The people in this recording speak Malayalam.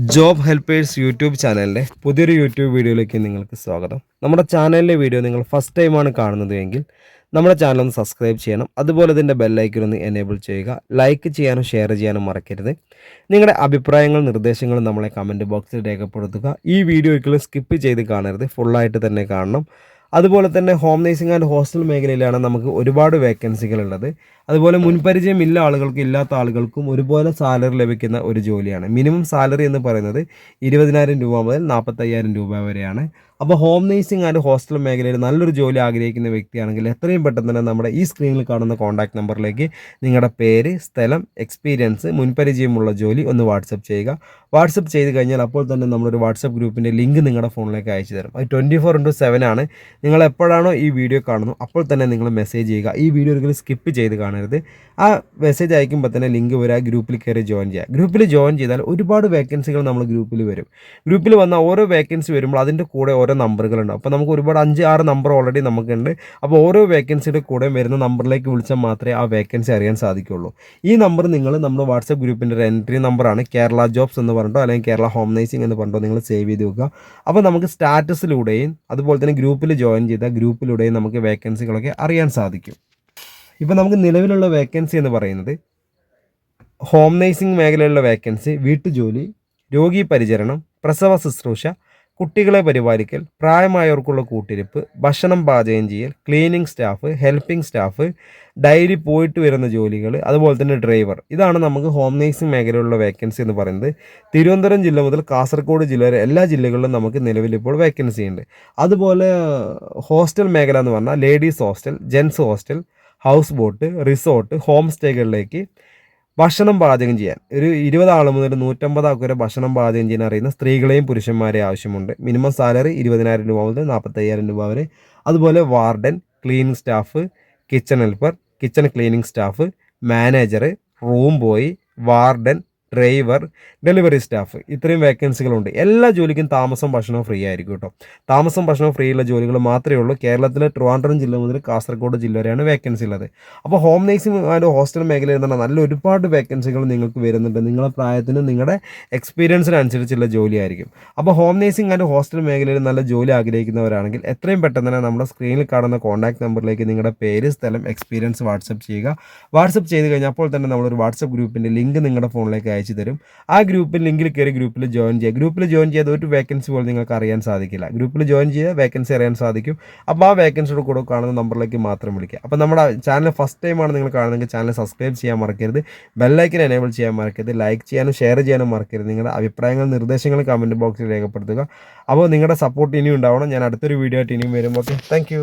ജോബ് ഹെൽപ്പേഴ്സ് യൂട്യൂബ് ചാനലിൻ്റെ പുതിയൊരു യൂട്യൂബ് വീഡിയോയിലേക്ക് നിങ്ങൾക്ക് സ്വാഗതം. നമ്മുടെ ചാനലിലെ വീഡിയോ നിങ്ങൾ ഫസ്റ്റ് ടൈമാണ് കാണുന്നത് എങ്കിൽ നമ്മുടെ ചാനൽ ഒന്ന് സബ്സ്ക്രൈബ് ചെയ്യണം. അതുപോലെ ഇതിൻ്റെ ബെല്ലൈക്കൺ ഒന്ന് എനേബിൾ ചെയ്യുക. ലൈക്ക് ചെയ്യാനും ഷെയർ ചെയ്യാനും മറക്കരുത്. നിങ്ങളുടെ അഭിപ്രായങ്ങളും നിർദ്ദേശങ്ങളും നമ്മളെ കമൻറ്റ് ബോക്സിൽ രേഖപ്പെടുത്തുക. ഈ വീഡിയോ ഒരിക്കലും സ്കിപ്പ് ചെയ്ത് കാണരുത്, ഫുള്ളായിട്ട് തന്നെ കാണണം. അതുപോലെ തന്നെ ഹോം നേഴ്സിംഗ് ആൻഡ് ഹോസ്റ്റൽ മേഖലയിലാണ് നമുക്ക് ഒരുപാട് വേക്കൻസികളുള്ളത്. അതുപോലെ മുൻപരിചയമില്ല ആളുകൾക്കും ഇല്ലാത്ത ആളുകൾക്കും ഒരുപോലെ സാലറി ലഭിക്കുന്ന ഒരു ജോലിയാണ്. മിനിമം സാലറി എന്ന് പറയുന്നത് 20,000 രൂപ മുതൽ 45,000 രൂപ വരെയാണ്. അപ്പോൾ ഹോം നേഴ്സിംഗ് ആൻഡ് ഹോസ്റ്റൽ മേഖലയിൽ നല്ലൊരു ജോലി ആഗ്രഹിക്കുന്ന വ്യക്തിയാണെങ്കിൽ എത്രയും പെട്ടെന്ന് തന്നെ നമ്മുടെ ഈ സ്ക്രീനിൽ കാണുന്ന കോൺടാക്ട് നമ്പറിലേക്ക് നിങ്ങളുടെ പേര്, സ്ഥലം, എക്സ്പീരിയൻസ്, മുൻപരിചയമുള്ള ജോലി ഒന്ന് വാട്സപ്പ് ചെയ്യുക. വാട്സപ്പ് ചെയ്ത് കഴിഞ്ഞാൽ അപ്പോൾ തന്നെ നമ്മളൊരു വാട്സപ്പ് ഗ്രൂപ്പിൻ്റെ ലിങ്ക് നിങ്ങളുടെ ഫോണിലേക്ക് അയച്ചു തരും. അത് 24/7 ആണ്. നിങ്ങൾ എപ്പോഴാണോ ഈ വീഡിയോ കാണുന്നു അപ്പോൾ തന്നെ നിങ്ങൾ മെസ്സേജ് ചെയ്യുക. ഈ വീഡിയോ ഒരിക്കലും സ്കിപ്പ് ചെയ്ത് കാണരുത്. ആ മെസ്സേജ് അയക്കുമ്പോൾ തന്നെ ലിങ്ക് വരിക, ഗ്രൂപ്പിൽ കയറി ജോയിൻ ചെയ്യുക. ഗ്രൂപ്പിൽ ജോയിൻ ചെയ്താൽ ഒരുപാട് വേക്കൻസികൾ നമ്മൾ ഗ്രൂപ്പിൽ വരും. ഗ്രൂപ്പിൽ വന്ന ഓരോ വേക്കൻസി വരുമ്പോൾ അതിൻ്റെ കൂടെ ഓരോ നമ്പറുകളുണ്ട്. അപ്പോൾ നമുക്ക് ഒരുപാട് 5-6 നമ്പർ ഓൾറെഡി നമുക്കുണ്ട്. അപ്പോൾ ഓരോ വേക്കൻസിയുടെ കൂടെ വരുന്ന നമ്പറിലേക്ക് വിളിച്ചാൽ മാത്രമേ ആ വേക്കൻസി അറിയാൻ സാധിക്കുള്ളൂ. ഈ നമ്പർ നിങ്ങൾ നമ്മുടെ വാട്സപ്പ് ഗ്രൂപ്പിൻ്റെ ഒരു എൻട്രി നമ്പറാണ്. കേരള ജോബ്സ് എന്ന് പറഞ്ഞിട്ടോ അല്ലെങ്കിൽ കേരള ഹോം നേഴ്സിംഗ് എന്ന് പറഞ്ഞിട്ടോ നിങ്ങൾ സേവ് ചെയ്ത് വെക്കുക. അപ്പോൾ നമുക്ക് സ്റ്റാറ്റസിലൂടെയും അതുപോലെ തന്നെ ഗ്രൂപ്പിൽ ജോയിൻ ചെയ്ത ഗ്രൂപ്പിലൂടെയും നമുക്ക് വേക്കൻസികളൊക്കെ അറിയാൻ സാധിക്കും. ഇപ്പോൾ നമുക്ക് നിലവിലുള്ള വേക്കൻസി എന്ന് പറയുന്നത് ഹോം നേഴ്സിംഗ് മേഖലയിലുള്ള വേക്കൻസി വീട്ടുജോലി, രോഗി പരിചരണം, പ്രസവ ശുശ്രൂഷ, കുട്ടികളെ പരിപാലിക്കൽ, പ്രായമായവർക്കുള്ള കൂട്ടിരിപ്പ്, ഭക്ഷണം പാചകം ചെയ്യൽ, cleaning staff, helping staff, daily പോയിട്ട് വരുന്ന ജോലികൾ, അതുപോലെ തന്നെ ഡ്രൈവർ. ഇതാണ് നമുക്ക് ഹോം നേഴ്സിംഗ് മേഖലയിലുള്ള വേക്കൻസി എന്ന് പറയുന്നത്. തിരുവനന്തപുരം ജില്ല മുതൽ കാസർഗോഡ് ജില്ല വരെ എല്ലാ ജില്ലകളിലും നമുക്ക് നിലവിലിപ്പോൾ വേക്കൻസി ഉണ്ട്. അതുപോലെ ഹോസ്റ്റൽ മേഖല എന്ന് പറഞ്ഞാൽ ladies hostel, gents hostel, house boat, resort, home സ്റ്റേകളിലേക്ക് ഭക്ഷണം പാചകം ചെയ്യാൻ ഒരു 20 ആൾ മുതൽ 150 ആൾക്ക് വരെ ഭക്ഷണം പാചകം ചെയ്യാൻ അറിയുന്ന സ്ത്രീകളെയും പുരുഷന്മാരെയും ആവശ്യമുണ്ട്. മിനിമം സാലറി 20,000 രൂപ മുതൽ 45,000 രൂപ വരെ. അതുപോലെ warden, cleaning staff, kitchen helper, kitchen cleaning staff, manager, room boy, warden, driver, delivery staff, ഇത്രയും വേക്കൻസികളുണ്ട്. എല്ലാ ജോലിക്കും താമസം ഭക്ഷണവും ഫ്രീ ആയിരിക്കും കേട്ടോ. താമസം ഭക്ഷണവും ഫ്രീ ഉള്ള ജോലികൾ മാത്രമേ ഉള്ളൂ. കേരളത്തിലെ ട്രിവാൻഡ്രം ജില്ല മുതൽ കാസർഗോഡ് ജില്ല വരെയാണ് വേക്കൻസി ഉള്ളത്. അപ്പോൾ ഹോം നേഴ്സിംഗ് ആൻഡ് ഹോസ്റ്റൽ മേഖലയിൽ എന്ന് പറഞ്ഞാൽ നല്ല ഒരുപാട് വേക്കൻസികൾ നിങ്ങൾക്ക് വരുന്നുണ്ട്. നിങ്ങളുടെ പ്രായത്തിനും നിങ്ങളുടെ എക്സ്പീരിയൻസിനനുസരിച്ചുള്ള ജോലിയായിരിക്കും. അപ്പോൾ ഹോം നേഴ്സിംഗ് ആൻഡ് ഹോസ്റ്റൽ മേഖലയിൽ നല്ല ജോലി ആഗ്രഹിക്കുന്നവരാണെങ്കിൽ എത്രയും പെട്ടെന്ന് തന്നെ നമ്മുടെ സ്ക്രീനിൽ കാണുന്ന കോൺടാക്ട് നമ്പറിലേക്ക് നിങ്ങളുടെ പേര്, സ്ഥലം, എക്സ്പീരിയൻസ് വാട്സപ്പ് ചെയ്യുക. വാട്സപ്പ് ചെയ്ത് കഴിഞ്ഞാൽ അപ്പോൾ തന്നെ നമ്മളൊരു വാട്സപ്പ് ഗ്രൂപ്പിൻ്റെ ലിങ്ക് നിങ്ങളുടെ ഫോണിലേക്ക് അയച്ചു തരും. ആ ഗ്രൂപ്പിൽ ലിങ്കിൽ കയറി ഗ്രൂപ്പിൽ ജോയിൻ ചെയ്യുക. ഗ്രൂപ്പിൽ ജോയിൻ ചെയ്ത് ഒരു വേക്കൻസി പോലും നിങ്ങൾക്ക് അറിയാൻ സാധിക്കില്ല. ഗ്രൂപ്പിൽ ജോയിൻ ചെയ്താൽ വേക്കൻസി അറിയാൻ സാധിക്കും. അപ്പോൾ ആ വേക്കൻസിയുടെ കൂടെ കാണുന്ന നമ്പറിലേക്ക് മാത്രം വിളിക്കുക. അപ്പോൾ നമ്മുടെ ചാനൽ ഫസ്റ്റ് ടൈമാണ് നിങ്ങൾ കാണുന്നതെങ്കിൽ ചാനൽ സബ്സ്ക്രൈബ് ചെയ്യാൻ മറക്കരുത്. ബെല്ലൈക്കൻ എനേബിൾ ചെയ്യാൻ മറക്കരുത്. ലൈക്ക് ചെയ്യാനും ഷെയർ ചെയ്യാനും മറക്കരുത്. നിങ്ങളുടെ അഭിപ്രായങ്ങളും നിർദ്ദേശങ്ങളും കമൻറ്റ് ബോക്സിൽ രേഖപ്പെടുത്തുക. അപ്പോൾ നിങ്ങളുടെ സപ്പോർട്ട് ഇനിയും ഉണ്ടാവണം. ഞാൻ അടുത്തൊരു വീഡിയോ ആയിട്ട് ഇനിയും വരും. Okay, thank